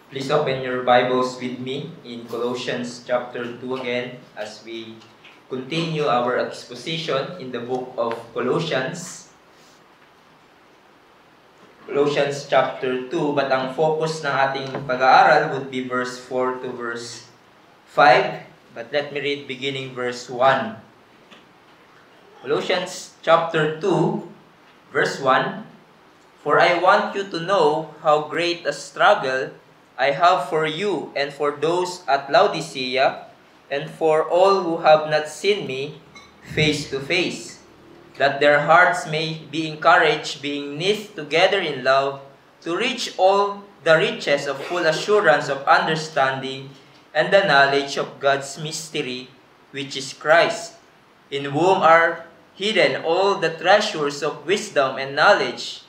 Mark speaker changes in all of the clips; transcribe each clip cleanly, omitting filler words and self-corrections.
Speaker 1: Please open your Bibles with me in Colossians chapter 2 again as we continue our exposition in the book of Colossians. Colossians chapter 2, but ang focus ng ating pag-aaral would be verse 4 to verse 5. But let me read beginning verse 1. Colossians chapter 2, verse 1. For I want you to know how great a struggle I have for you and for those at Laodicea and for all who have not seen me face to face, that their hearts may be encouraged, being knit together in love, to reach all the riches of full assurance of understanding and the knowledge of God's mystery, which is Christ, in whom are hidden all the treasures of wisdom and knowledge.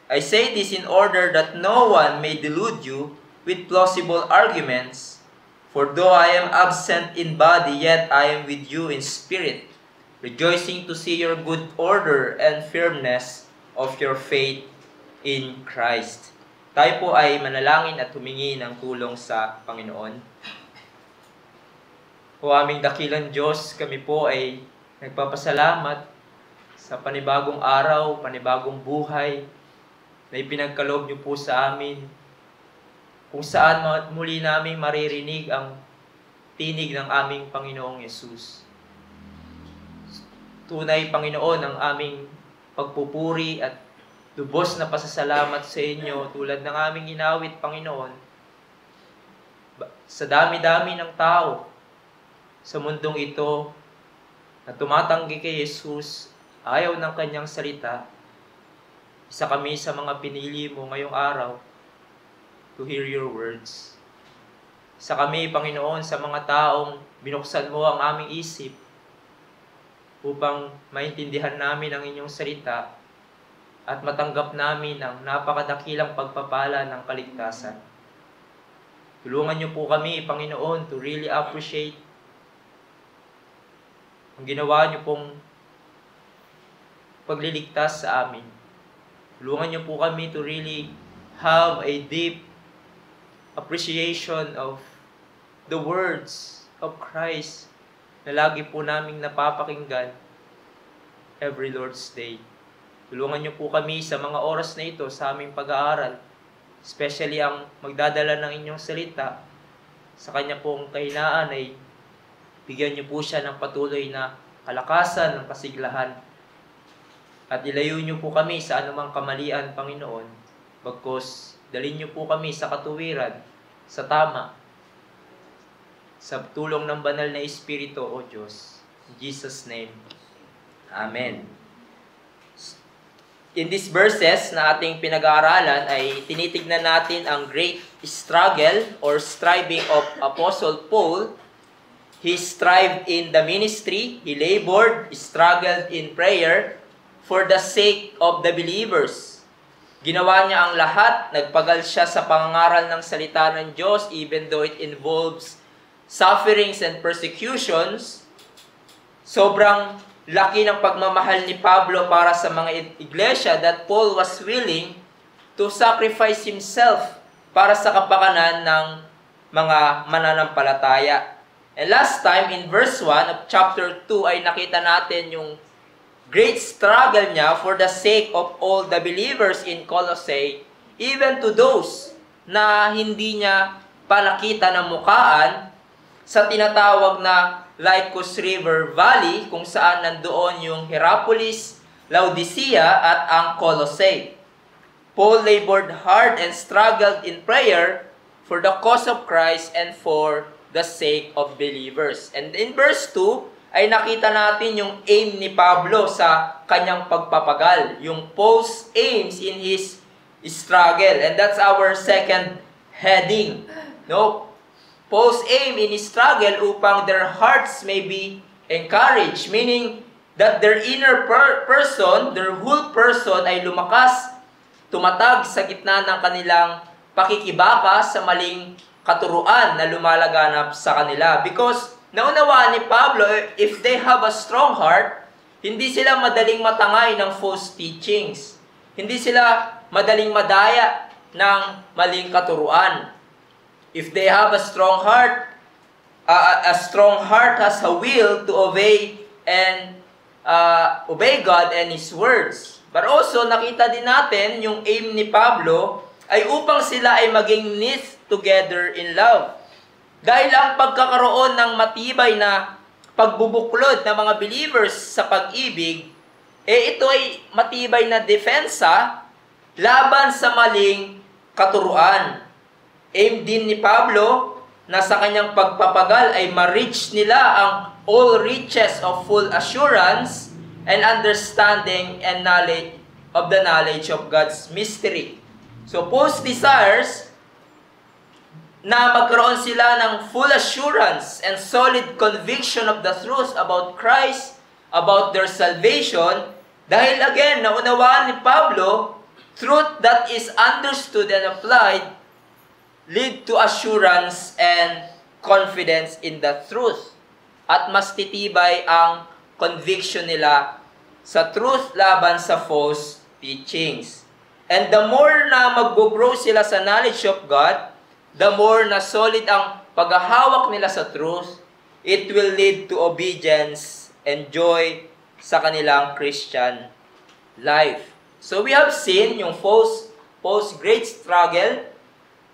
Speaker 1: I say this in order that no one may delude you with plausible arguments. For though I am absent in body, yet I am with you in spirit, rejoicing to see your good order and firmness of your faith in Christ. Tayo po ay manalangin at humingi ng tulong sa Panginoon. O aming dakilang Diyos, kami po ay nagpapasalamat sa panibagong araw, panibagong buhay na ipinagkaloob niyo po sa amin, kung saan muli namin maririnig ang tinig ng aming Panginoong Yesus. Tunay, Panginoon, ang aming pagpupuri at lubos na pasasalamat sa inyo tulad ng aming inawit, Panginoon. Sa dami-dami ng tao sa mundong ito na tumatanggi kay Jesus, ayaw ng kanyang salita, isa kami sa mga pinili mo ngayong araw to hear your words. Isa kami, Panginoon, sa mga taong binuksan mo ang aming isip upang maintindihan namin ang inyong salita at matanggap namin ang napakadakilang pagpapala ng kaligtasan. Tulungan niyo po kami, Panginoon, to really appreciate ang ginawa niyo pong pagliligtas sa amin. Tulungan niyo po kami to really have a deep appreciation of the words of Christ na lagi po naming napapakinggan every Lord's Day. Tulungan niyo po kami sa mga oras na ito sa aming pag-aaral, especially ang magdadala ng inyong salita. Sa kanya pong kahinaan ay bigyan niyo po siya ng patuloy na kalakasan, ng kasiglahan. At ilayo niyo po kami sa anumang kamalian, Panginoon, bagkus dalhin niyo po kami sa katuwiran, sa tama, sa tulong ng banal na Espiritu, O Diyos. In Jesus' name, Amen. In these verses na ating pinag-aaralan ay tinitignan natin ang great struggle or striving of Apostle Paul. He strived in the ministry, he labored, struggled in prayer for the sake of the believers. Ginawa niya ang lahat, nagpagal siya sa pangangaral ng salita ng Diyos even though it involves sufferings and persecutions. Sobrang laki ng pagmamahal ni Pablo para sa mga iglesia that Paul was willing to sacrifice himself para sa kapakanan ng mga mananampalataya. And last time, in verse 1 of chapter 2, ay nakita natin yung great struggle niya for the sake of all the believers in Colossae, even to those na hindi niya pa nakita ng mukhaan sa tinatawag na Lycus River Valley, kung saan nandoon yung Hierapolis, Laodicea at ang Colossae. Paul labored hard and struggled in prayer for the cause of Christ and for the sake of believers. And in verse 2, ay nakita natin yung aim ni Pablo sa kanyang pagpapagal, yung Paul's aims in his struggle. And that's our second heading. No? Paul's aim in his struggle upang their hearts may be encouraged, meaning that their inner person, their whole person ay lumakas, tumatag sa gitna ng kanilang pakikibaka sa maling katuruan na lumalaganap sa kanila. Because naunawaan ni Pablo, if they have a strong heart, hindi sila madaling matangay ng false teachings. Hindi sila madaling madaya ng maling katuruan. If they have a strong heart, a strong heart has a will to obey and obey God and His words. But also, nakita din natin yung aim ni Pablo ay upang sila ay maging knit together in love. Dahil ang pagkakaroon ng matibay na pagbubuklod ng mga believers sa pag-ibig, ito ay matibay na depensa laban sa maling katuruan. Aim din ni Pablo na sa kanyang pagpapagal ay ma-reach nila ang all riches of full assurance and understanding and knowledge of God's mystery. So Paul's desires na magkaroon sila ng full assurance and solid conviction of the truth about Christ, about their salvation, dahil again, naunawaan ni Pablo, truth that is understood and applied lead to assurance and confidence in the truth. At mas titibay ang conviction nila sa truth laban sa false teachings. And the more na mag-grow sila sa knowledge of God, the more na solid ang paghahawak nila sa truth, it will lead to obedience and joy sa kanilang Christian life. So we have seen yung Paul's great struggle,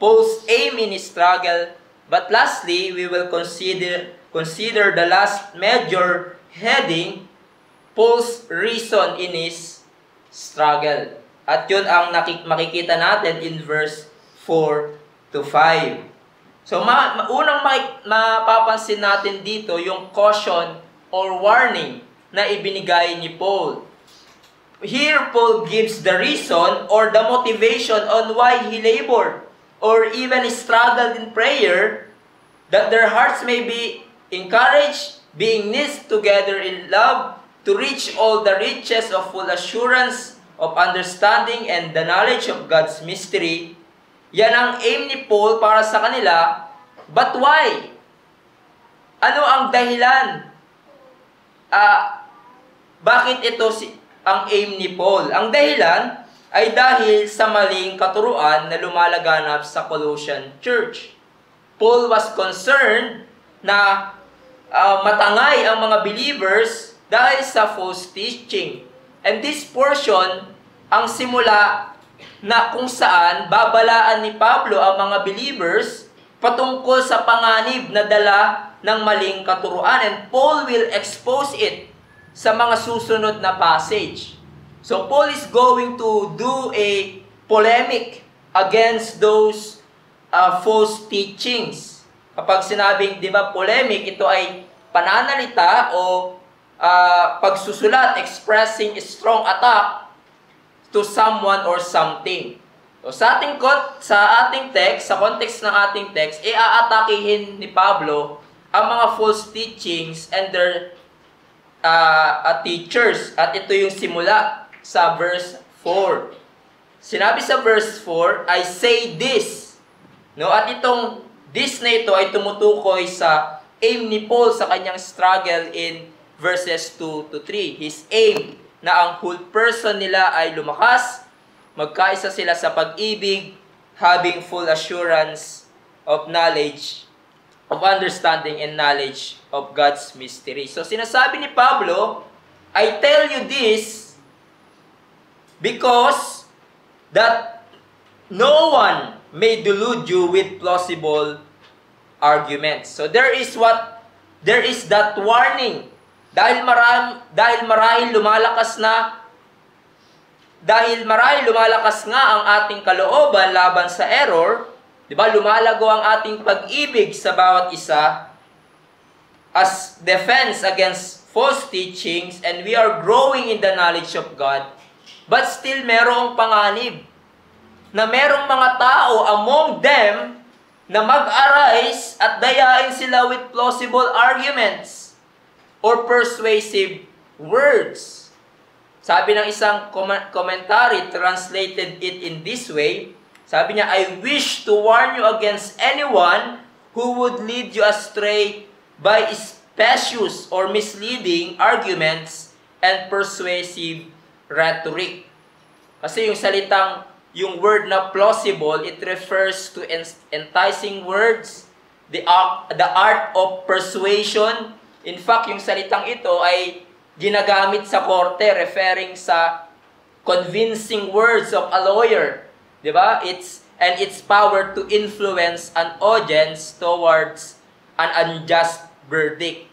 Speaker 1: Paul's aim in his struggle, but lastly, we will consider the last major heading, Paul's reason in his struggle. At yun ang makikita natin in verse 4 to 5. So, unang mapapansin natin dito yung caution or warning na ibinigay ni Paul. Here, Paul gives the reason or the motivation on why he labored or even struggled in prayer, that their hearts may be encouraged, being knit together in love, to reach all the riches of full assurance of understanding and the knowledge of God's mystery. Yan ang aim ni Paul para sa kanila. But why? Ano ang dahilan? Bakit ito ang aim ni Paul? Ang dahilan ay dahil sa maling katuruan na lumalaganap sa Colossian Church. Paul was concerned na matangay ang mga believers dahil sa false teaching. And this portion, ang simula na kung saan babalaan ni Pablo ang mga believers patungkol sa panganib na dala ng maling katuruan. And Paul will expose it sa mga susunod na passage. So Paul is going to do a polemic against those false teachings. Kapag sinabing, di ba, polemic, ito ay pananalita o pagsusulat, expressing a strong attack to someone or something. So sa ating text, sa context ng ating text, aatakihin ni Pablo ang mga false teachings and their teachers. At ito yung simula sa verse 4. Sinabi sa verse 4, I say this. No? At itong this na ito ay tumutukoy sa aim ni Paul sa kanyang struggle in verses 2 to 3. His aim na ang whole person nila ay lumakas, magkaisa sila sa pag-ibig, having full assurance of knowledge, of understanding and knowledge of God's mystery. So sinasabi ni Pablo, I tell you this because that no one may delude you with plausible arguments. So there is that warning. Dahil marahil lumalakas nga ang ating kalooban laban sa error, 'di ba? Lumalago ang ating pag-ibig sa bawat isa as defense against false teachings, and we are growing in the knowledge of God. But still merong panganib na merong mga tao among them na mag-arise at dayain sila with plausible arguments or persuasive words. Sabi ng isang commentary, translated it in this way, sabi niya, I wish to warn you against anyone who would lead you astray by specious or misleading arguments and persuasive rhetoric. Kasi yung salitang yung word na plausible, it refers to enticing words, the art of persuasion. In fact, yung salitang ito ay ginagamit sa korte, referring sa convincing words of a lawyer. Diba? Its power to influence an audience towards an unjust verdict.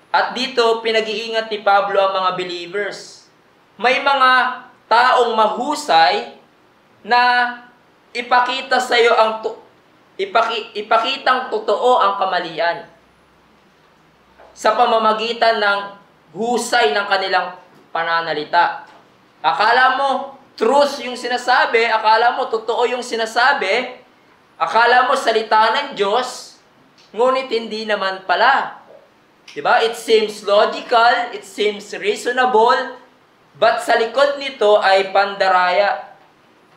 Speaker 1: At dito, pinag-iingat ni Pablo ang mga believers. May mga taong mahusay na ipakita sa iyo ipakitang totoo ang kamalian sa pamamagitan ng husay ng kanilang pananalita. Akala mo truth yung sinasabi, akala mo totoo yung sinasabi, akala mo salita ng Diyos, ngunit hindi naman pala. Diba? It seems logical, it seems reasonable, but sa likod nito ay pandaraya.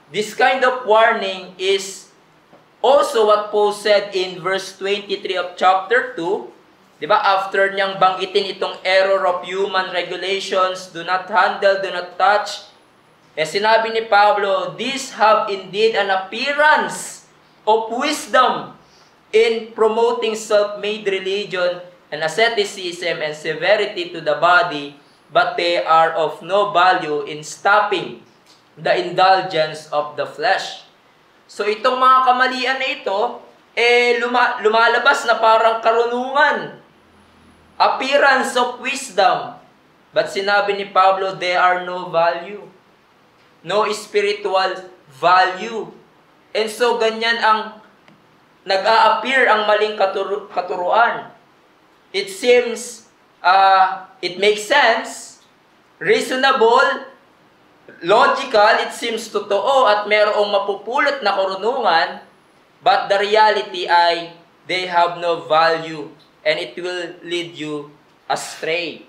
Speaker 1: This kind of warning is also what Paul said in verse 23 of chapter 2. Diba? After niyang banggitin itong error of human regulations, do not handle, do not touch. Sinabi ni Pablo, these have indeed an appearance of wisdom in promoting self-made religion and asceticism and severity to the body, but they are of no value in stopping the indulgence of the flesh. So itong mga kamalian na ito, lumalabas na parang karunungan, appearance of wisdom. But sinabi ni Pablo, they are no value. No spiritual value. And so ganyan ang nag-a-appear ang maling katuruan. It seems, it makes sense, reasonable, logical, it seems totoo at merong mapupulot na karunungan, but the reality ay they have no value and it will lead you astray.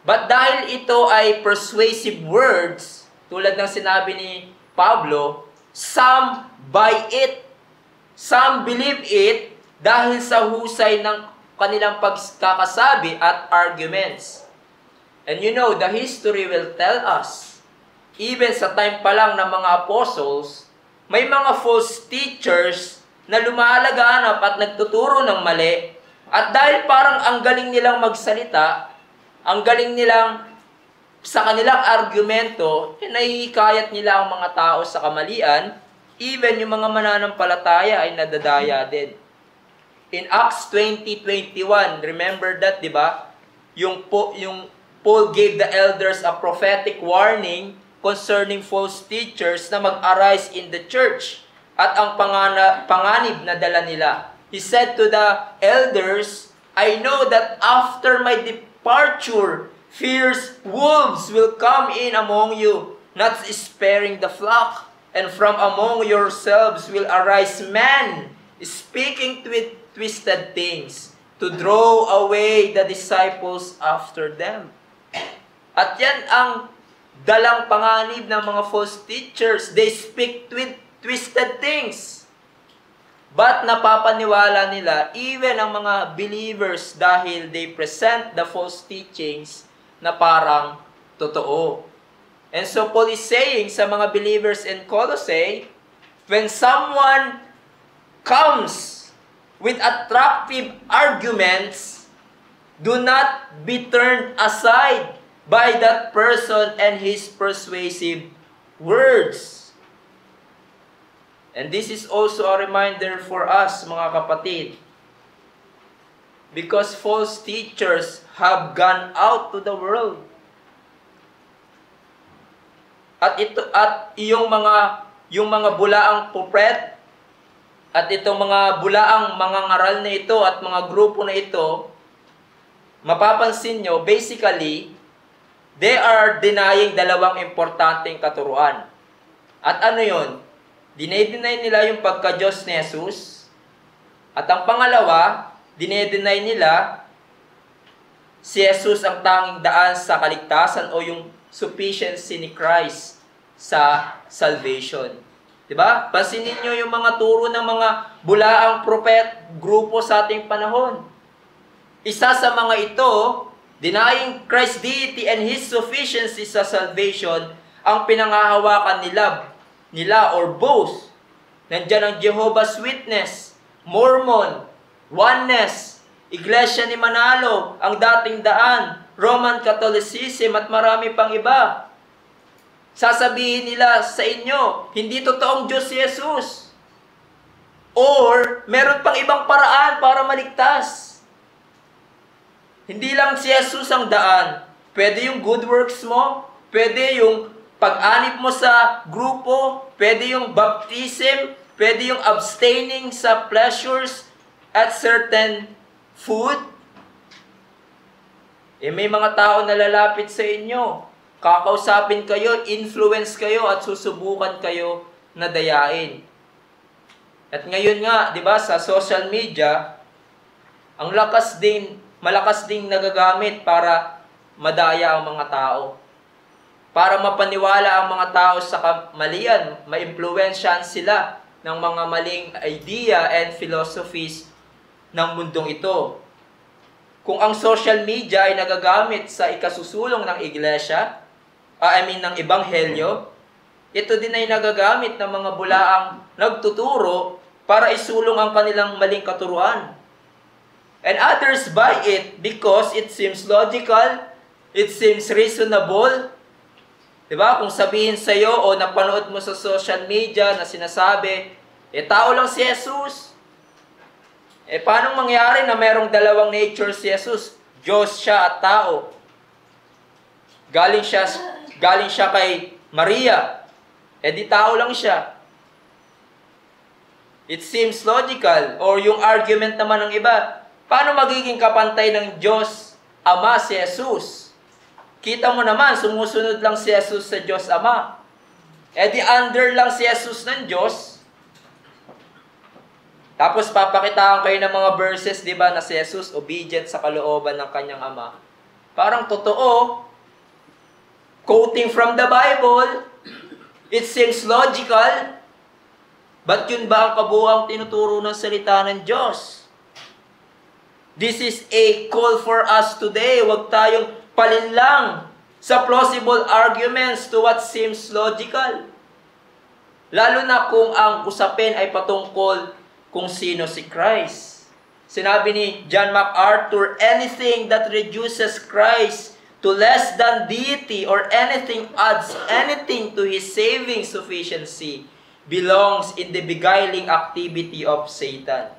Speaker 1: But dahil ito ay persuasive words, tulad ng sinabi ni Pablo, some buy it, some believe it dahil sa husay ng kanilang pagkakasabi at arguments. And you know, the history will tell us, even sa time pa lang ng mga apostles, may mga false teachers na lumalaganap at nagtuturo ng mali, at dahil parang ang galing nilang magsalita, ang galing nilang sa kanilang argumento, nahihikayat nila ang mga tao sa kamalian, even yung mga mananampalataya ay nadadaya din. In Acts 20:21, remember that, di ba? Yung Paul gave the elders a prophetic warning concerning false teachers na mag-arise in the church at ang panganib na dala nila. He said to the elders, I know that after my departure, fierce wolves will come in among you, not sparing the flock, and from among yourselves will arise men, speaking with twisted things, to draw away the disciples after them. At yan ang dalang panganib ng mga false teachers. They speak twisted things. But napapaniwala nila, even ang mga believers, dahil they present the false teachings na parang totoo. And so Paul is saying sa mga believers in Colossae, when someone comes with attractive arguments, do not be turned aside by that person and his persuasive words. And this is also a reminder for us, mga kapatid, because false teachers have gone out to the world. At yung mga bulaang prophet at itong mga bulaang mga ngaral na ito at mga grupo na ito, mapapansin nyo, basically, they are denying dalawang importanteng katuruan. At ano yun? Dinay nila yung pagka-Diyos ni Jesus. At ang pangalawa, dinay nila si Jesus ang tanging daan sa kaligtasan o yung sufficiency ni Christ sa salvation. Diba? Pansinin nyo yung mga turo ng mga bulaang prophet, grupo sa ating panahon. Isa sa mga ito, denying Christ's deity and His sufficiency sa salvation, ang pinangahawakan nila. nila or boast. Nandyan ang Jehovah's Witness, Mormon, Oneness, Iglesia ni Manalo, ang dating daan, Roman Catholicism at marami pang iba. Sasabihin nila sa inyo, hindi totoong Diyos si Jesus. Or, meron pang ibang paraan para maligtas. Hindi lang si Jesus ang daan. Pwede yung good works mo, pwede yung pag-anib mo sa grupo, pwede yung baptism, pwede yung abstaining sa pleasures at certain food. May mga tao na lalapit sa inyo, kakausapin kayo, influence kayo at susubukan kayo na dayain. At ngayon nga, 'di ba, sa social media, ang malakas ding nagagamit para madaya ang mga tao. Para mapaniwala ang mga tao sa kamalian, maimpluwensyahan sila ng mga maling idea and philosophies ng mundong ito. Kung ang social media ay nagagamit sa ikasusulong ng iglesia, ng ebanghelyo, ito din ay nagagamit ng mga bulaang nagtuturo para isulong ang kanilang maling katuruan. And others buy it because it seems logical, it seems reasonable. Diba? Kung sabihin sa iyo o napanood mo sa social media na sinasabi, tao lang si Jesus. Paano mangyari na merong dalawang nature si Jesus? Diyos siya at tao. Galing siya kay Maria. Di tao lang siya. It seems logical. Or yung argument naman ng iba, paano magiging kapantay ng Diyos Ama si Jesus? Kita mo naman, sumusunod lang si Jesus sa Diyos Ama. Di under lang si Jesus ng Diyos. Tapos papakitaan kayo ng mga verses, di ba, na si Jesus obedient sa kalooban ng kanyang Ama. Parang totoo. Quoting from the Bible, it seems logical. But yun ba ang kabuuang tinuturo ng salita ng Diyos? This is a call for us today. Huwag tayong palinlang sa plausible arguments to what seems logical. Lalo na kung ang usapin ay patungkol kung sino si Christ. Sinabi ni John MacArthur, anything that reduces Christ to less than deity or anything adds anything to His saving sufficiency belongs in the beguiling activity of Satan.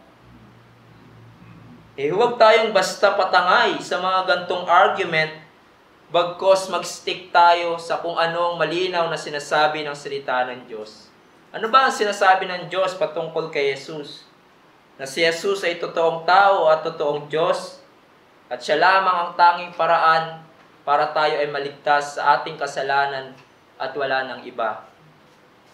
Speaker 1: Huwag tayong basta patangay sa mga gantong argument, bagkos mag-stick tayo sa kung anong malinaw na sinasabi ng salita ng Diyos. Ano ba ang sinasabi ng Diyos patungkol kay Jesus? Na si Jesus ay totoong tao at totoong Diyos, at siya lamang ang tanging paraan para tayo ay maligtas sa ating kasalanan at wala nang iba.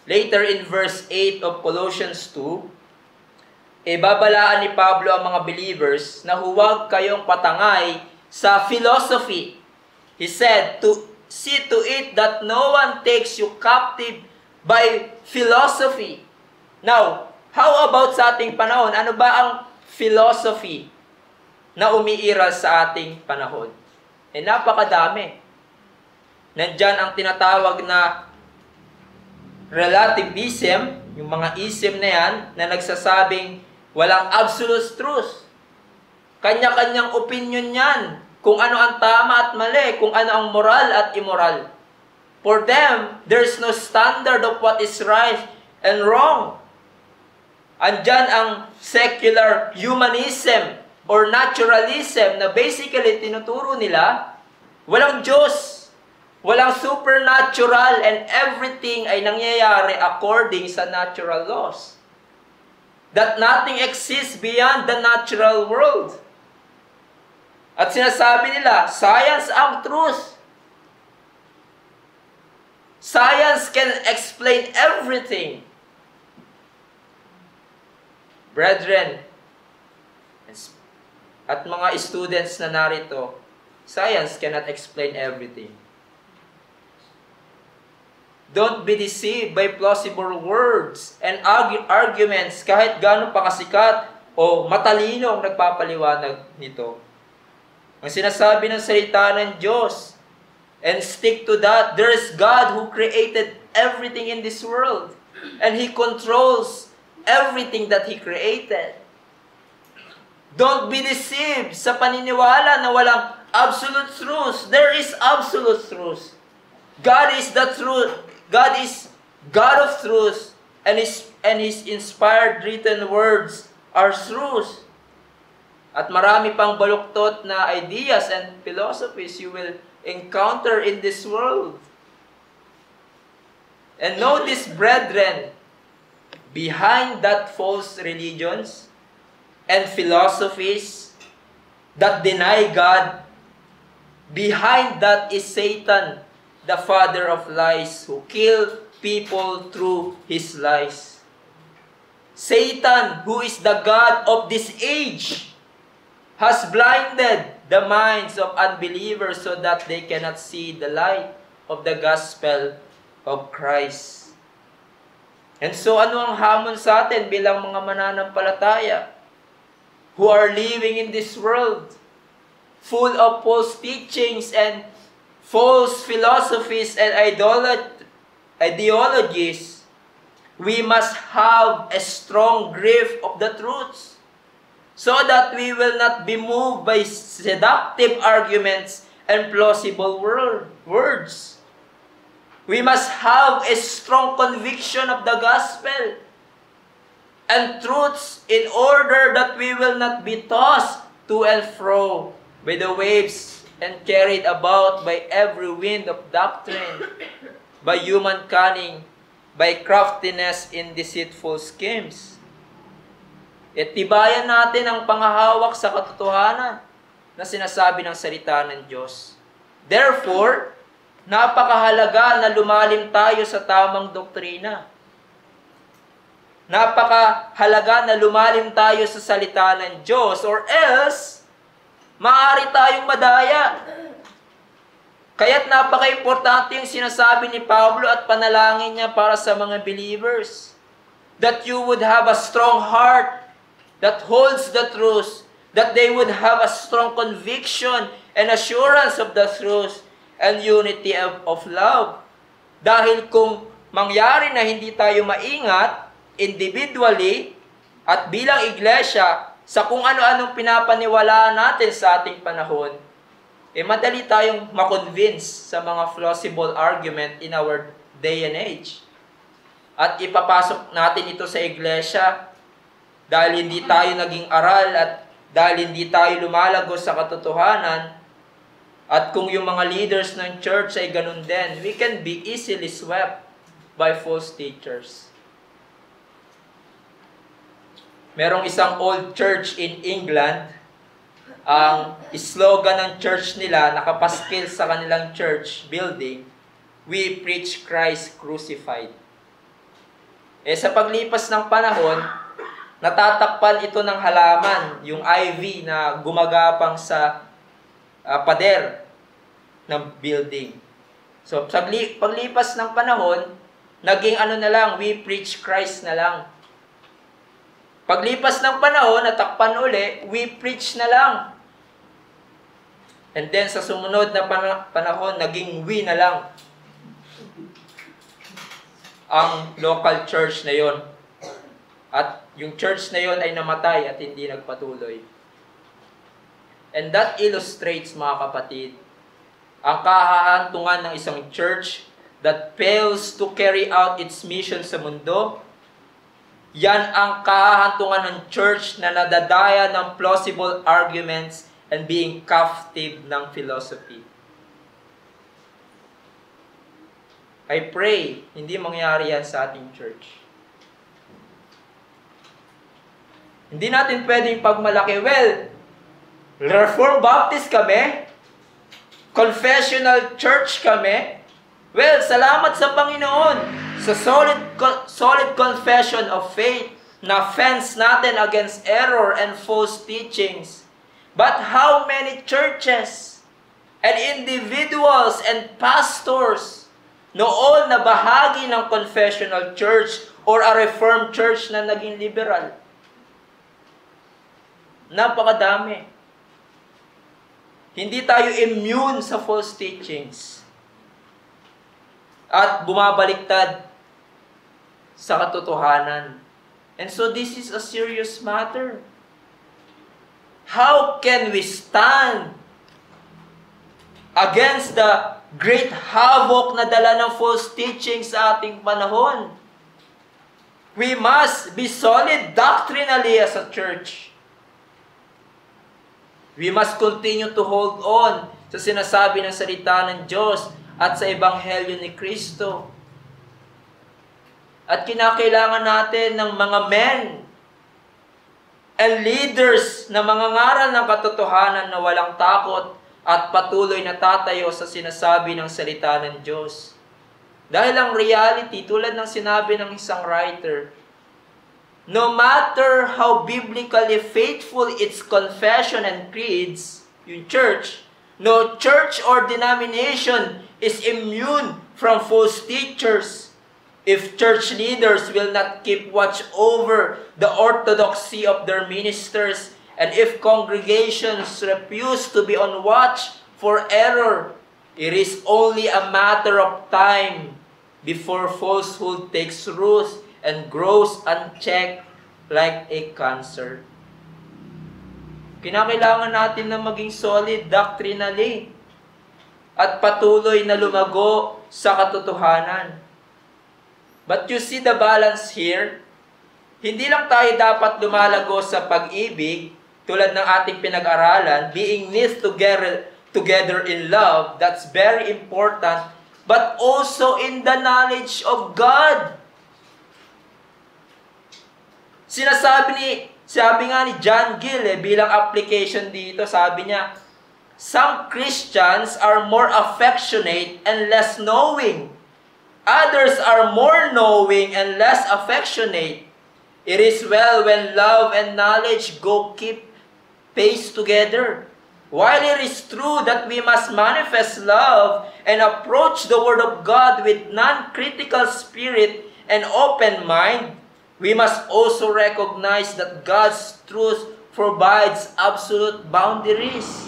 Speaker 1: Later in verse 8 of Colossians 2, babalaan ni Pablo ang mga believers na huwag kayong patangay sa philosophy. He said, to see to it that no one takes you captive by philosophy. Now, how about sa ating panahon? Ano ba ang philosophy na umiiral sa ating panahon? Napakadami. Nandyan ang tinatawag na relativism, yung mga ism na yan, na nagsasabing walang absolute truth. Kanya-kanyang opinion yan. Kung ano ang tama at mali, kung ano ang moral at immoral. For them, there's no standard of what is right and wrong. Andyan ang secular humanism or naturalism na basically tinuturo nila, walang Diyos, walang supernatural, and everything ay nangyayari according sa natural laws. That nothing exists beyond the natural world. At sinasabi nila, science ang truth. Science can explain everything. Brethren, at mga students na narito, science cannot explain everything. Don't be deceived by plausible words and arguments kahit gaano pa kasikat o matalino ang nagpapaliwanag nito. Ang sinasabi ng salita ng Diyos, and stick to that, there is God who created everything in this world. And He controls everything that He created. Don't be deceived sa paniniwala na walang absolute truth. There is absolute truth. God is the truth. God is God of truth. And His inspired written words are truth. At marami pang baluktot na ideas and philosophies you will encounter in this world. And know this, brethren, behind that false religions and philosophies that deny God, behind that is Satan, the father of lies, who kills people through his lies. Satan, who is the God of this age, has blinded the minds of unbelievers so that they cannot see the light of the gospel of Christ. And so ano ang hamon sa atin bilang mga mananampalataya who are living in this world full of false teachings and false philosophies and ideologies? We must have a strong grip of the truths so that we will not be moved by seductive arguments and plausible words. We must have a strong conviction of the gospel and truths in order that we will not be tossed to and fro by the waves and carried about by every wind of doctrine, by human cunning, by craftiness in deceitful schemes. Tibayan natin ang pangahawak sa katotohanan na sinasabi ng salita ng Diyos. Therefore, napakahalaga na lumalim tayo sa tamang doktrina. Napakahalaga na lumalim tayo sa salita ng Diyos, or else, maaari tayong madaya. Kaya't napaka-importante yung sinasabi ni Pablo at panalangin niya para sa mga believers. That you would have a strong heart that holds the truth. That they would have a strong conviction and assurance of the truth and unity of love. Dahil kung mangyari na hindi tayo maingat, individually, at bilang iglesia, sa kung ano-anong pinapaniwalaan natin sa ating panahon, madali tayong makonvince sa mga plausible argument in our day and age. At ipapasok natin ito sa iglesia dahil hindi tayo naging aral at dahil hindi tayo lumalagos sa katotohanan. At kung yung mga leaders ng church ay ganun din, we can be easily swept by false teachers. Merong isang old church in England, ang slogan ng church nila, nakapaskil sa kanilang church building, "We preach Christ crucified." Sa paglipas ng panahon, natatakpan ito ng halaman, yung ivy na gumagapang sa pader ng building. So, paglipas ng panahon, naging na lang, "We preach Christ" na lang. Paglipas ng panahon, natakpan uli, "We preach" na lang. And then, sa sumunod na panahon, naging "we" na lang. Ang local church na yon. At yung church na yon ay namatay at hindi nagpatuloy. And that illustrates, mga kapatid, ang kahahantungan ng isang church that fails to carry out its mission sa mundo. Yan ang kahahantungan ng church na nadadaya ng plausible arguments and being captive ng philosophy. I pray, hindi mangyari yan sa ating church. Hindi natin pwedeng pagmalaki, well, Reformed Baptist kami, confessional church kami, well, salamat sa Panginoon sa solid confession of faith na fence natin against error and false teachings. But how many churches and individuals and pastors noon na bahagi ng confessional church or a Reformed church na naging liberal? Napakadami. Hindi tayo immune sa false teachings. At bumabaliktad sa katotohanan. And so this is a serious matter. How can we stand against the great havoc na dala ng false teaching sa ating panahon? We must be solid doctrinally as a church. We must continue to hold on sa sinasabi ng salita ng Diyos at sa Ebanghelyo ni Kristo. At kinakailangan natin ng mga men and leaders na mangangaral ng katotohanan na walang takot at patuloy na tatayo sa sinasabi ng salita ng Diyos. Dahil ang reality, tulad ng sinabi ng isang writer, no matter how biblically faithful its confession and creeds, yung church, no church or denomination is immune from false teachers if church leaders will not keep watch over the orthodoxy of their ministers, and if congregations refuse to be on watch for error. It is only a matter of time before falsehood takes root and grows unchecked like a cancer. Kinakailangan natin na maging solid doctrinally at patuloy na lumago sa katotohanan. But you see the balance here? Hindi lang tayo dapat lumalago sa pag-ibig tulad ng ating pinag-aralan, being knit together in love, that's very important, but also in the knowledge of God. Sabi nga ni John Gill, bilang application dito, sabi niya, some Christians are more affectionate and less knowing. Others are more knowing and less affectionate. It is well when love and knowledge keep pace together. While it is true that we must manifest love and approach the Word of God with non-critical spirit and open mind, we must also recognize that God's truth provides absolute boundaries.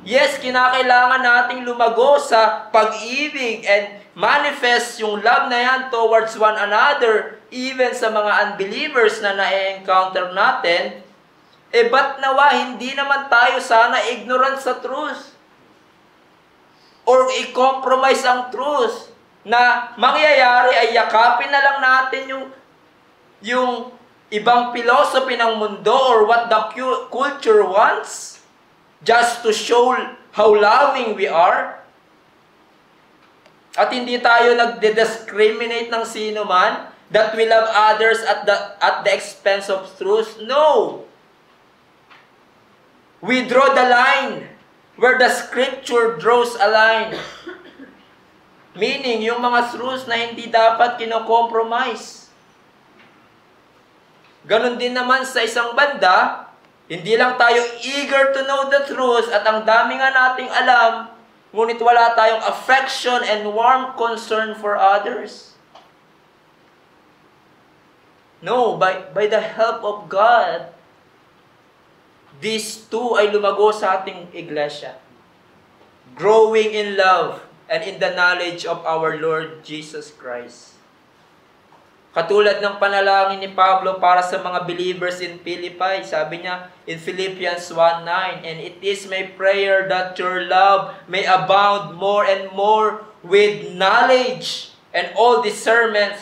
Speaker 1: Yes, kinakailangan nating lumago sa pag-ibig and manifest yung love na yan towards one another, even sa mga unbelievers na na-encounter natin. Ba't nawa hindi naman tayo sana ignorant sa truth? Or i-compromise ang truth na mangyayari ay yakapin na lang natin yung ibang philosophy ng mundo or what the culture wants just to show how loving we are. At hindi tayo nagde-discriminate ng sino man that we love others at the expense of truth. No! We draw the line where the scripture draws a line. Meaning, yung mga truths na hindi dapat kino-compromise. Ganon din naman sa isang banda, hindi lang tayo eager to know the truth at ang dami nga nating alam, ngunit wala tayong affection and warm concern for others. No, by the help of God, these two ay lumago sa ating iglesia. Growing in love and in the knowledge of our Lord Jesus Christ. Katulad ng panalangin ni Pablo para sa mga believers in Philippi, sabi niya in Philippians 1:9, and it is my prayer that your love may abound more and more with knowledge and all discernment.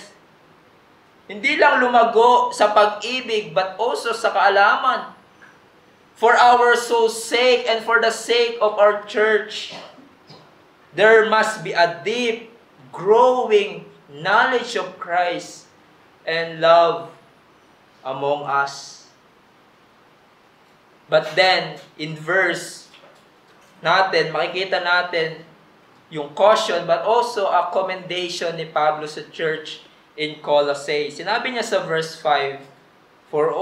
Speaker 1: Hindi lang lumago sa pag-ibig, but also sa kaalaman. For our soul's sake and for the sake of our church, there must be a deep, growing knowledge of Christ and love among us. But then, in verse natin, makikita natin yung caution but also a commendation ni Pablo sa church in Colossae. Sinabi niya sa verse 5, For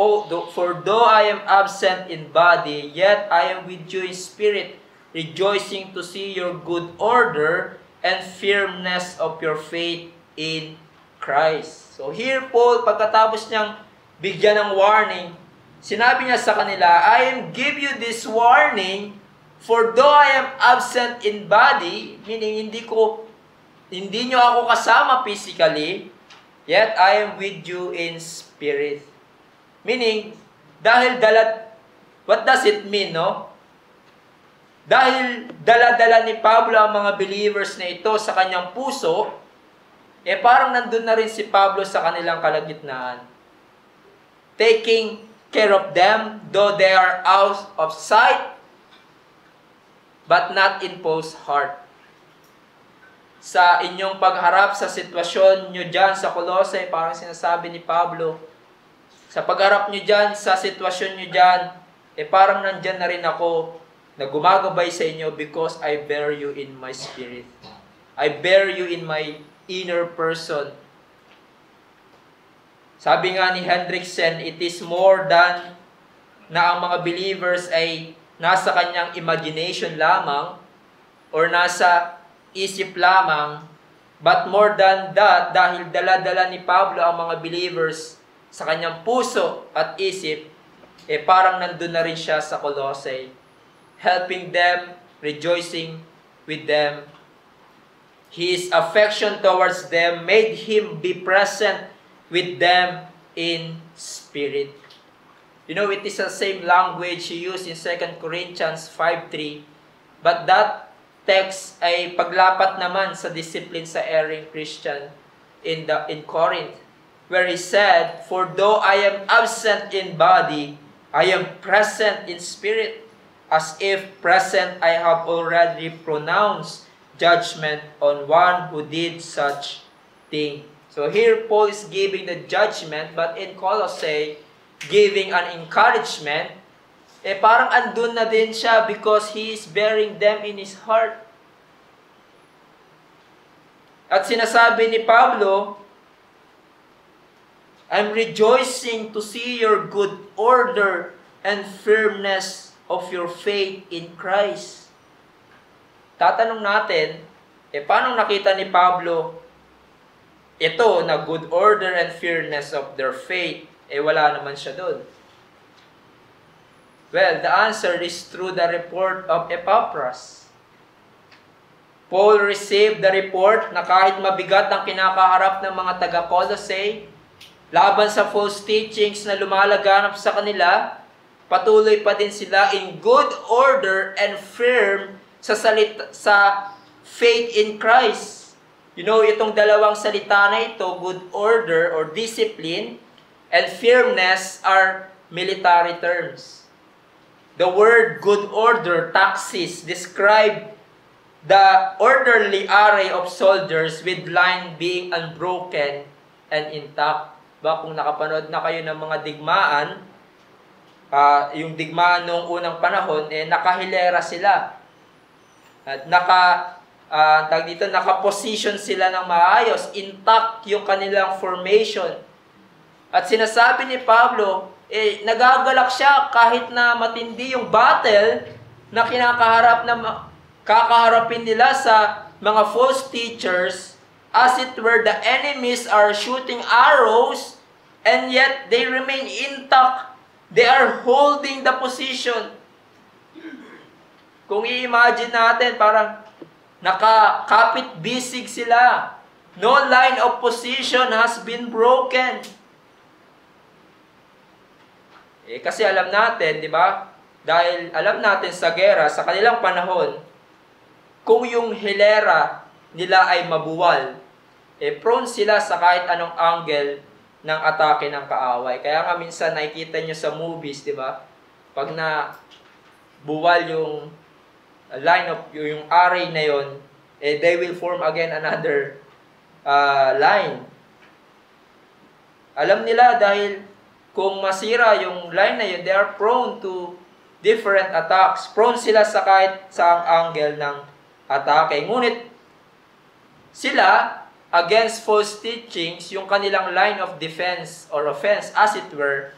Speaker 1: though I am absent in body, yet I am with you in spirit, rejoicing to see your good order and firmness of your faith in Christ. So here Paul, pagkatapos niyang bigyan ng warning, sinabi niya sa kanila, I am give you this warning, for though I am absent in body, meaning hindi niyo ako kasama physically, yet I am with you in spirit. Meaning, dahil what does it mean, no? Dahil dala-dala ni Pablo ang mga believers na ito sa kanyang puso, parang nandun na rin si Pablo sa kanilang kalagitnaan. Taking care of them, though they are out of sight, but not in Paul's heart. Sa inyong pagharap sa sitwasyon nyo dyan sa Colossae, parang sinasabi ni Pablo, sa pagharap nyo dyan, sa sitwasyon nyo dyan, parang nandyan na rin ako na gumagabay sa inyo because I bear you in my spirit. I bear you in my inner person. Sabi nga ni Hendrickson, it is more than na ang mga believers ay nasa kanyang imagination lamang or nasa isip lamang, but more than that, dahil dala-dala ni Pablo ang mga believers sa kanyang puso at isip, parang nandun na rin siya sa Colossae, helping them, rejoicing with them. His affection towards them made him be present with them in spirit. You know, it is the same language he used in 2 Corinthians 5:3, but that text ay paglapat naman sa discipline sa erring Christian in Corinth, where he said, "For though I am absent in body, I am present in spirit. As if present, I have already pronounced judgment on one who did such thing." So here Paul is giving the judgment, but in Colossae, giving an encouragement, parang andun na din siya because he is bearing them in his heart. At sinasabi ni Pablo, I'm rejoicing to see your good order and firmness of your faith in Christ. Tatanong natin, paano nakita ni Pablo ito na good order and firmness of their faith? Wala naman siya doon. Well, the answer is through the report of Epaphras. Paul received the report na kahit mabigat ang kinakaharap ng mga taga-Colossae, laban sa false teachings na lumalaganap sa kanila, patuloy pa din sila in good order and firm sa faith in Christ. You know, itong dalawang salita na ito, good order or discipline, and firmness are military terms. The word good order, taxis, describe the orderly array of soldiers with line being unbroken and intact. Kung nakapanood na kayo ng mga digmaan, yung digmaan noong unang panahon, nakahilera sila. At nakaposition sila ng maayos, intact yung kanilang formation. At sinasabi ni Pablo, nagagalak siya kahit na matindi yung battle na kakaharapin nila sa mga false teachers, as it were the enemies are shooting arrows, and yet they remain intact. They are holding the position. Kung i-imagine natin, parang nakakapit bisig sila. No line of position has been broken. Kasi alam natin, di ba? Dahil alam natin sa gera, sa kanilang panahon, kung yung hilera nila ay mabuwal, prone sila sa kahit anong angle ng atake ng kaaway. Kaya nga minsan nakikita nyo sa movies, di ba? Pag na buwal yung line of, yung array na yon, they will form again another line. Alam nila dahil kung masira yung line na yun, they are prone to different attacks. Prone sila sa kahit saang angle ng atake. Ngunit sila, against false teachings, yung kanilang line of defense or offense, as it were,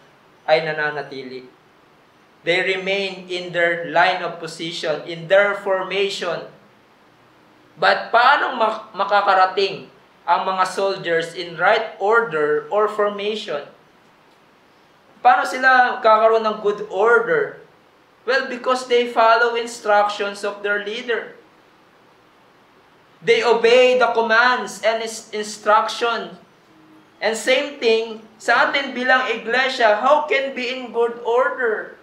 Speaker 1: ay nananatili. They remain in their line of position, in their formation. But paano makakarating ang mga soldiers in right order or formation? Paano sila kakaroon ng good order? Well, because they follow instructions of their leader. They obey the commands and instructions And same thing, sa atin bilang iglesia, how can be in good order?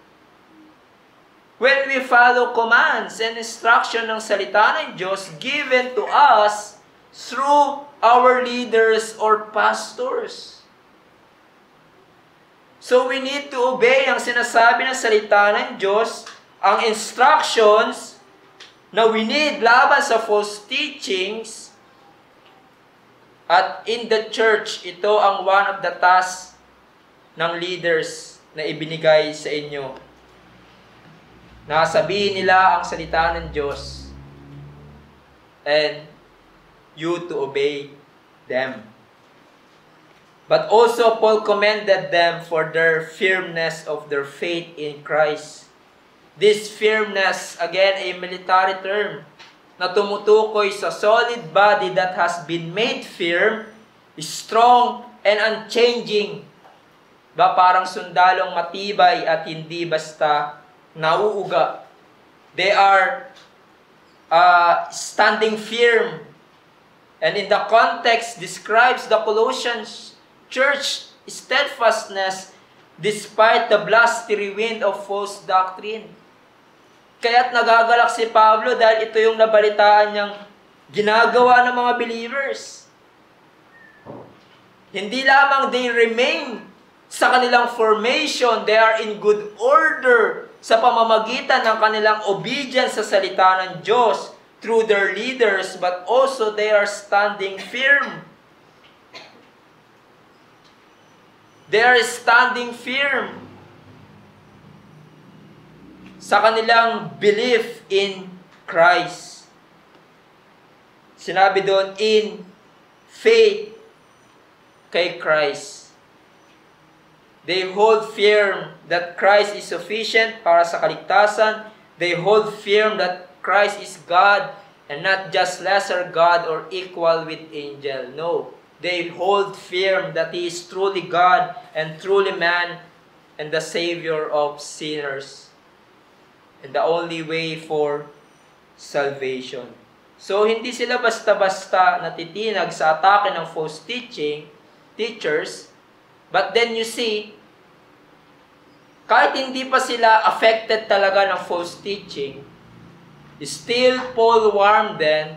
Speaker 1: When we follow commands and instruction ng salita ng Diyos given to us through our leaders or pastors. So we need to obey ang sinasabi ng salita ng Diyos, ang instructions na we need laban sa false teachings. At in the church, ito ang one of the tasks ng leaders na ibinigay sa inyo. Nasabihin nila ang salita ng Diyos and you to obey them. But also Paul commended them for their firmness of their faith in Christ. This firmness, again, a military term, na tumutukoy sa solid body that has been made firm, strong, and unchanging. Ba parang sundalong matibay at hindi basta nauuga. They are standing firm. And in the context, describes the Colossians church steadfastness despite the blustery wind of false doctrine. Kaya't nagagalak si Pablo dahil ito yung nabalitaan niyang ginagawa ng mga believers. Hindi lamang they remain sa kanilang formation, they are in good order sa pamamagitan ng kanilang obedience sa salita ng Diyos through their leaders, but also they are standing firm. They are standing firm sa kanilang belief in Christ. Sinabi doon, in faith kay Christ. They hold firm that Christ is sufficient para sa kaligtasan. They hold firm that Christ is God and not just lesser God or equal with angel. No. They hold firm that He is truly God and truly man and the Savior of sinners. And the only way for salvation. So, hindi sila basta-basta natitinag sa atake ng false teachers, but then you see, kahit hindi pa sila affected talaga ng false teaching, still Paul warned them,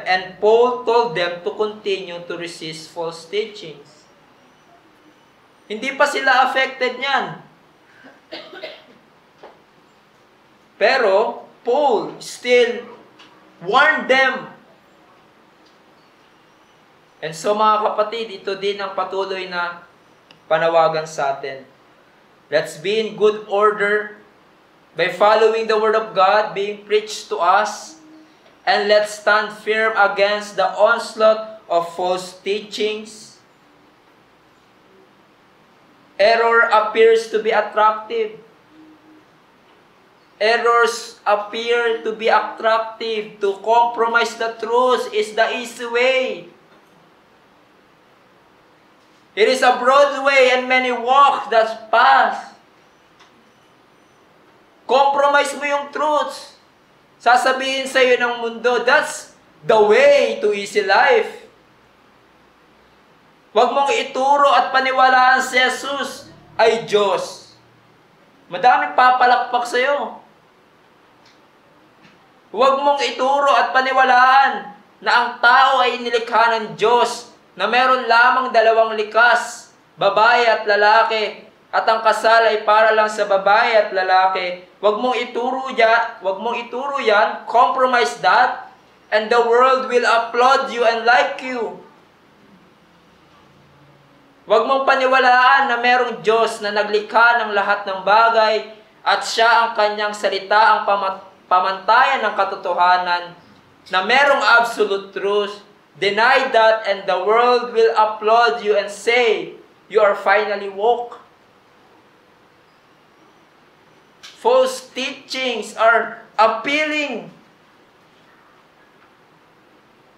Speaker 1: and Paul told them to continue to resist false teachings. Hindi pa sila affected niyan. Pero, Paul still warned them. And so mga kapatid, ito din ang patuloy na panawagan sa atin. Let's be in good order by following the Word of God being preached to us. And let's stand firm against the onslaught of false teachings. Error appears to be attractive. Errors appear to be attractive. To compromise the truth is the easy way. It is a broad way and many walk that path. Compromise mo yung truth. Sasabihin sa iyo ng mundo, that's the way to easy life. Huwag mong ituro at paniwalaan si Jesus ay Diyos. Madaming papalakpak sa iyo. Huwag mong ituro at paniwalaan na ang tao ay nilikha ng Diyos, na meron lamang dalawang likas, babae at lalaki, at ang kasal ay para lang sa babae at lalaki. Huwag mong ituro yan, compromise that, and the world will applaud you and like you. Huwag mong paniwalaan na merong Diyos na naglikha ng lahat ng bagay, at siya ang kanyang salita, ang pamantayan ng katotohanan, na merong absolute truth. Deny that and the world will applaud you and say, you are finally woke. False teachings are appealing.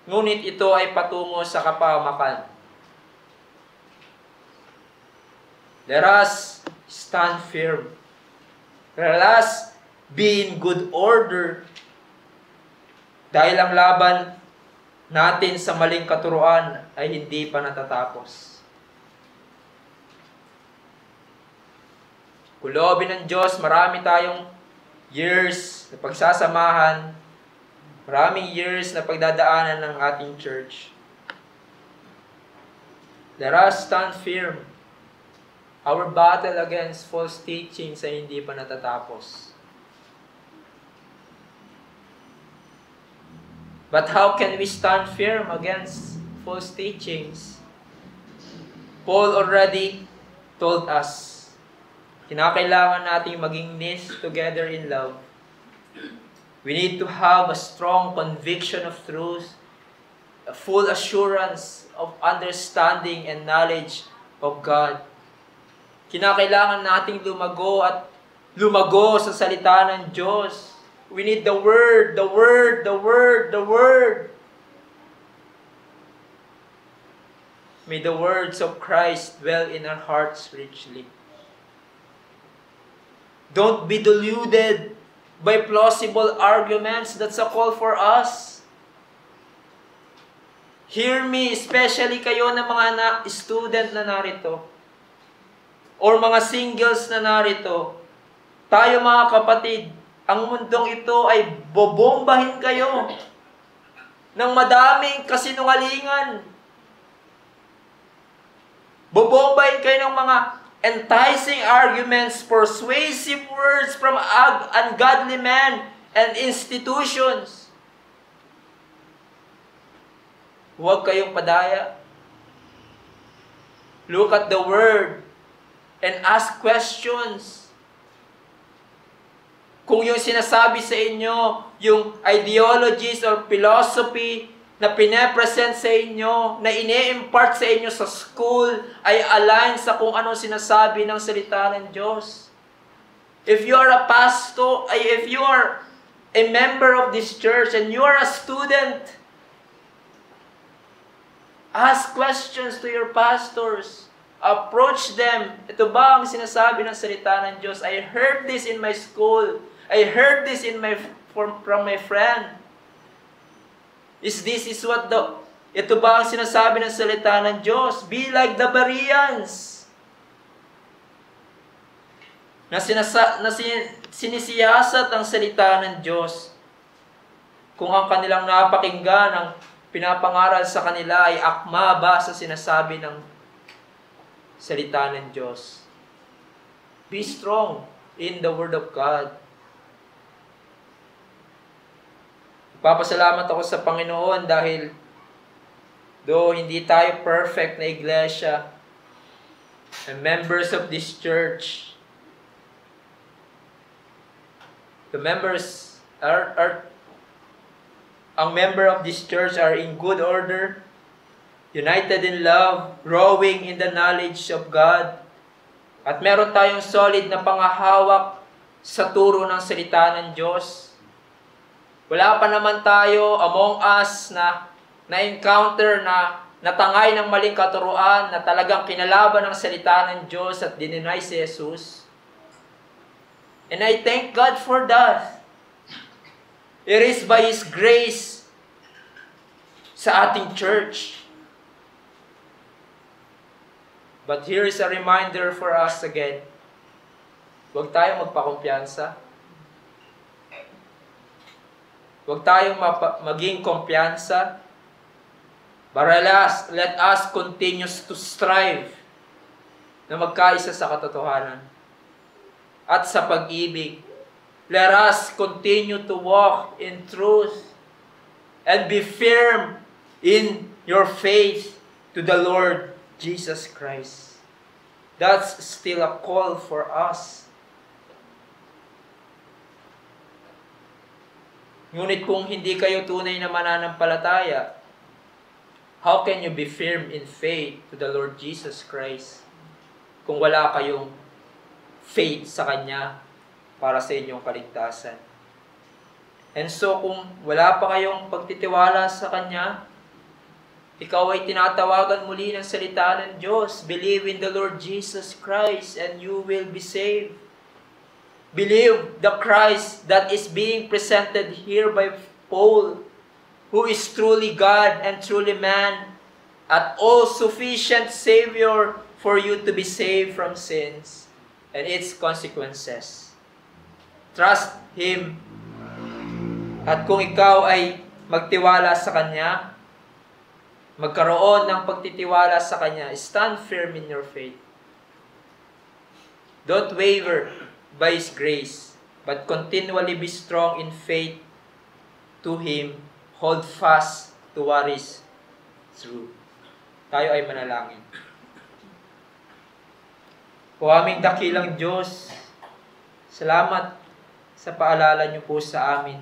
Speaker 1: Ngunit ito ay patungo sa kapahamakan. Let us stand firm. Let us be in good order. Dahil ang laban natin sa maling katuruan ay hindi pa natatapos. Kung loobin ng Diyos, marami tayong years na pagsasamahan, maraming years na pagdadaanan ng ating church. Let us stand firm. Our battle against false teachings ay hindi pa natatapos. But how can we stand firm against false teachings? Paul already told us, kinakailangan nating maging knit together in love. We need to have a strong conviction of truth, a full assurance of understanding and knowledge of God. Kinakailangan nating lumago sa salita ng Diyos. We need the Word, the Word, the Word, the Word. May the words of Christ dwell in our hearts richly. Don't be deluded by plausible arguments. That's a call for us. Hear me, especially kayo na mga student na narito, or mga singles na narito. Tayo mga kapatid, ang mundong ito ay bobombahin kayo ng madaming kasinungalingan. Bobombahin kayo ng mga enticing arguments, persuasive words from ungodly men and institutions. Huwag kayong padaya. Look at the Word and ask questions. Kung yung sinasabi sa inyo, yung ideologies or philosophy na pinapresent sa inyo, na ine-impart sa inyo sa school, ay align sa kung anong sinasabi ng salita ng Diyos. If you are a pastor, if you are a member of this church and you are a student, ask questions to your pastors. Approach them. Ito ba ang sinasabi ng salita ng Diyos? I heard this in my school. I heard this from my friend. Ito ba ang sinasabi ng salita ng Diyos? Be like the Bereans na sinisiyasat ang salita ng Diyos. Kung ang kanilang napakinggan, ang pinapangaral sa kanila ay akma ba sa sinasabi ng salita ng Diyos. Be strong in the Word of God. Papasalamat ako sa Panginoon dahil though hindi tayo perfect na iglesia and members of this church, the members ang member of this church are in good order, united in love, growing in the knowledge of God, at meron tayong solid na pangahawak sa turo ng salita ng Diyos. Wala pa naman tayo among us na encounter na natangay ng maling katuruan na talagang kinalaban ng salita ng Diyos at dininay si Jesus. And I thank God for that. It is by His grace sa ating church. But here is a reminder for us again. Huwag tayong magpakumpiyansa. Huwag tayong maging kumpiyansa. But let us continue to strive na magkaisa sa katotohanan at sa pag-ibig. Let us continue to walk in truth and be firm in your faith to the Lord Jesus Christ. That's still a call for us. Ngunit kung hindi kayo tunay na mananampalataya, how can you be firm in faith to the Lord Jesus Christ kung wala kayong faith sa Kanya para sa inyong kaligtasan? And so kung wala pa kayong pagtitiwala sa Kanya, ikaw ay tinatawagan muli ng salita ng Diyos. Believe in the Lord Jesus Christ and you will be saved. Believe the Christ that is being presented here by Paul, who is truly God and truly man, at all-sufficient Savior for you to be saved from sins and its consequences. Trust Him. At kung ikaw ay magtiwala sa Kanya, magkaroon ng pagtitiwala sa Kanya, stand firm in your faith. Don't waver by His grace, but continually be strong in faith to Him. Hold fast to what is true. Tayo ay manalangin. O aming dakilang Diyos, salamat sa paalala niyo po sa amin.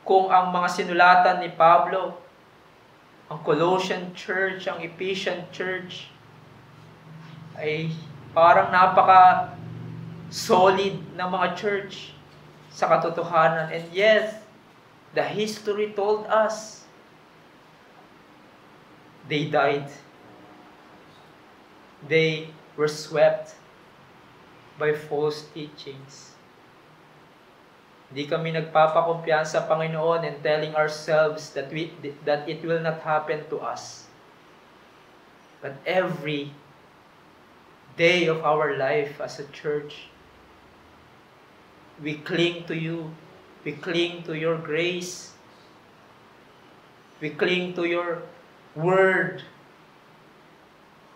Speaker 1: Kung ang mga sinulatan ni Pablo, ang Colossian Church, ang Ephesian Church, ay parang napaka-solid na mga church sa katotohanan. And yes, the history told us they died. They were swept by false teachings. Hindi kami nagpapakumpiyansa sa Panginoon and telling ourselves that it will not happen to us. But every day of our life as a church, we cling to you. We cling to your grace. We cling to your word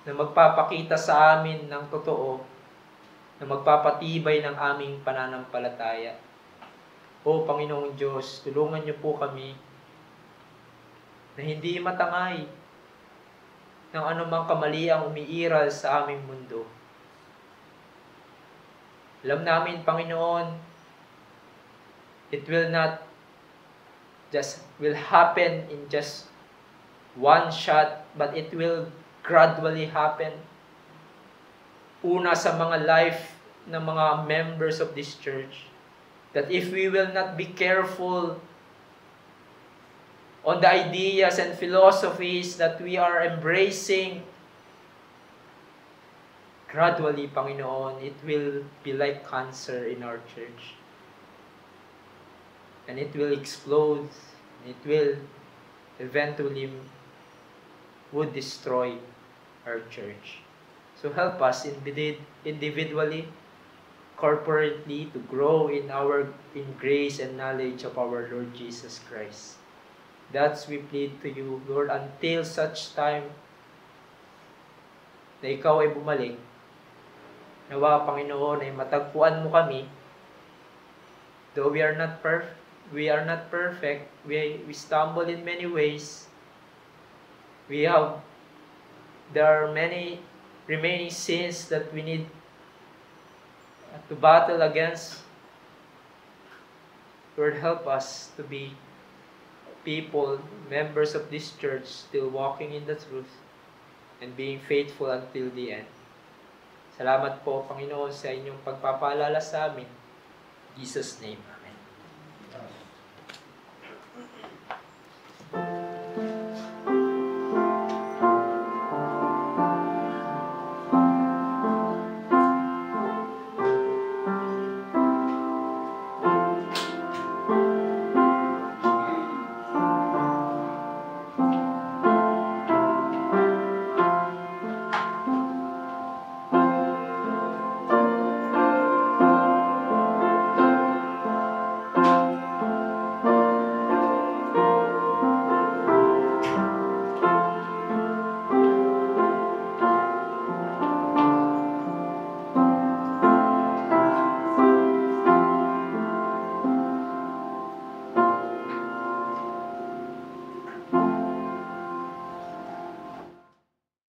Speaker 1: na magpapakita sa amin ng totoo, na magpapatibay ng aming pananampalataya. O Panginoong Diyos, tulungan niyo po kami na hindi matangay ng anumang kamaliang umiiral sa aming mundo. Alam namin, Panginoon, it will not will happen in just one shot, but it will gradually happen. Una sa mga life ng mga members of this church, that if we will not be careful on the ideas and philosophies that we are embracing, gradually, Panginoon, it will be like cancer in our church. And it will explode. It will eventually would destroy our church. So help us individually, corporately, to grow in grace and knowledge of our Lord Jesus Christ. That's we plead to you, Lord, until such time na ikaw ay bumalik. Nawa, Panginoon, ay matagpuan mo kami. Though we are not perfect, we stumble in many ways. There are many remaining sins that we need to battle against. Lord, help us to be people, members of this church, still walking in the truth and being faithful until the end. Salamat po, Panginoon, sa inyong pagpapaalala sa amin. In Jesus' name.